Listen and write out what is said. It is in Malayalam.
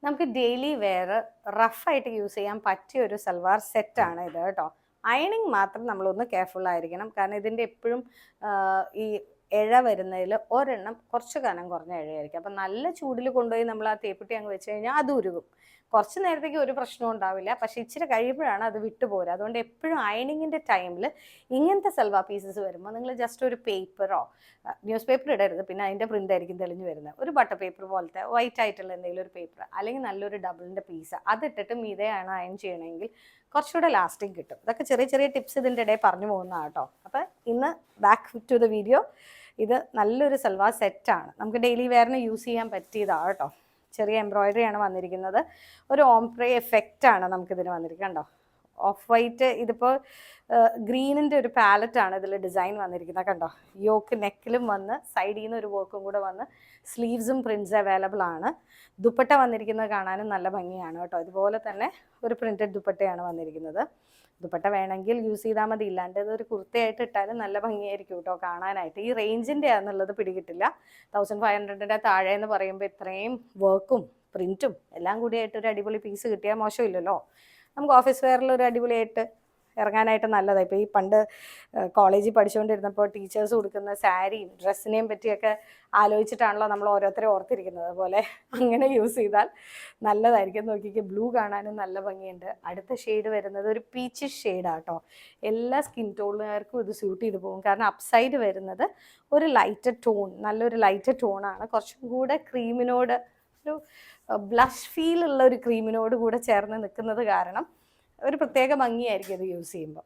നമുക്ക് ഡെയിലി വെയർ റഫായിട്ട് യൂസ് ചെയ്യാൻ പറ്റിയ ഒരു സൽവാർ സെറ്റാണ് ഇത് കേട്ടോ. അയണിങ് മാത്രം നമ്മളൊന്ന് കെയർഫുൾ ആയിരിക്കണം. കാരണം ഇതിൻ്റെ എപ്പോഴും ഈ ഇഴ വരുന്നതിൽ ഒരെണ്ണം കുറച്ച് കനം കുറഞ്ഞ ഇഴയായിരിക്കും. അപ്പം നല്ല ചൂടിൽ കൊണ്ടുപോയി നമ്മൾ ആ തേപ്പുട്ടി അങ്ങ് വെച്ച് കഴിഞ്ഞാൽ അത് ഉരുകും. കുറച്ച് നേരത്തേക്ക് ഒരു പ്രശ്നവും ഉണ്ടാവില്ല, പക്ഷേ ഇച്ചിരി കഴിയുമ്പോഴാണ് അത് വിട്ടുപോരുക. അതുകൊണ്ട് എപ്പോഴും അയണിങ്ങിൻ്റെ ടൈമിൽ ഇങ്ങനത്തെ സൽവാർ പീസസ് വരുമ്പോൾ നിങ്ങൾ ജസ്റ്റ് ഒരു പേപ്പറോ, ന്യൂസ് പേപ്പർ ഇടരുത്, പിന്നെ അതിൻ്റെ പ്രിൻ്റ് ആയിരിക്കും തെളിഞ്ഞു വരുന്നത്. ഒരു ബട്ടർ പേപ്പർ പോലത്തെ വൈറ്റ് ആയിട്ടുള്ള എന്തെങ്കിലും ഒരു പേപ്പർ, അല്ലെങ്കിൽ നല്ലൊരു ഡബിളിൻ്റെ പീസ് അതിട്ടിട്ട് മീതെയാണ് അയൺ ചെയ്യണമെങ്കിൽ കുറച്ചുകൂടെ ലാസ്റ്റിംഗ് കിട്ടും. ഇതൊക്കെ ചെറിയ ചെറിയ ടിപ്സ് ഇതിൻ്റെ ഇടയിൽ പറഞ്ഞു പോകുന്നതാണ് കേട്ടോ. അപ്പോൾ ഇന്ന് ബാക്ക് ടു ദ വീഡിയോ. ഇത് നല്ലൊരു സൽവാർ സെറ്റാണ്, നമുക്ക് ഡെയിലി വെയറിന് യൂസ് ചെയ്യാൻ പറ്റിയതാണ് കേട്ടോ. ചെറിയ എംബ്രോയിഡറി ആണ് വന്നിരിക്കുന്നത്. ഒരു ഓംപ്രേ എഫക്റ്റാണ് നമുക്കിതിന് വന്നിരിക്കുന്നത് കണ്ടോ. ഓഫ് വൈറ്റ്, ഇതിപ്പോൾ ഗ്രീനിൻ്റെ ഒരു പാലറ്റാണ് ഇതിൽ ഡിസൈൻ വന്നിരിക്കുന്നത് കണ്ടോ. യോക്ക് നെക്കിലും വന്ന് സൈഡിൽ നിന്ന് ഒരു വർക്കും കൂടെ വന്ന് സ്ലീവ്സും പ്രിൻറ്റ്സ് അവൈലബിൾ ആണ്. ദുപ്പട്ട വന്നിരിക്കുന്നത് കാണാനും നല്ല ഭംഗിയാണ് കേട്ടോ. ഇതുപോലെ തന്നെ ഒരു പ്രിൻറ്റഡ് ദുപ്പട്ടയാണ് വന്നിരിക്കുന്നത്. ദുപ്പട്ട വേണമെങ്കിൽ യൂസ് ചെയ്താൽ മതി, ഇല്ലാണ്ട് ഇതൊരു കുർത്തയായിട്ട് ഇട്ടാലും നല്ല ഭംഗിയായിരിക്കും കേട്ടോ കാണാനായിട്ട്. ഈ റേഞ്ചിൻ്റെ ആണെന്നുള്ളത് പിടികിട്ടില്ല. 1500 താഴെ എന്ന് പറയുമ്പോൾ ഇത്രയും വർക്കും പ്രിൻറ്റും എല്ലാം കൂടിയായിട്ട് ഒരു അടിപൊളി പീസ് കിട്ടിയാൽ മോശമില്ലല്ലോ. നമുക്ക് ഓഫീസ് വെയറിൽ ഒരു അടിപൊളിയായിട്ട് ഇറങ്ങാനായിട്ട് നല്ലതാണ്. ഇപ്പോൾ ഈ പണ്ട് കോളേജിൽ പഠിച്ചുകൊണ്ടിരുന്നപ്പോൾ ടീച്ചേഴ്സ് കൊടുക്കുന്ന സാരിയും ഡ്രസ്സിനെയും പറ്റിയൊക്കെ ആലോചിച്ചിട്ടാണല്ലോ നമ്മൾ ഓരോരുത്തരെ ഓർത്തിരിക്കുന്നത്. അതുപോലെ അങ്ങനെ യൂസ് ചെയ്താൽ നല്ലതായിരിക്കും. നോക്കിക്ക്, ബ്ലൂ കാണാനും നല്ല ഭംഗിയുണ്ട്. അടുത്ത ഷെയ്ഡ് വരുന്നത് ഒരു പീച്ച് ഷെയ്ഡാണ് കേട്ടോ. എല്ലാ സ്കിൻ ടോണുകാർക്കും ഇത് സ്യൂട്ട് ചെയ്ത് പോകും. കാരണം അപ്സൈഡ് വരുന്നത് ഒരു ലൈറ്റ് ടോൺ, നല്ലൊരു ലൈറ്റ് ടോണാണ്. കുറച്ചും കൂടെ ക്രീമിനോട് ഒരു ബ്ലഷ് ഫീലുള്ള ഒരു ക്രീമിനോട് കൂടെ ചേർന്ന് നിൽക്കുന്നത് കാരണം ഒരു പ്രത്യേക ഭംഗിയായിരിക്കും ഇത് യൂസ് ചെയ്യുമ്പോൾ.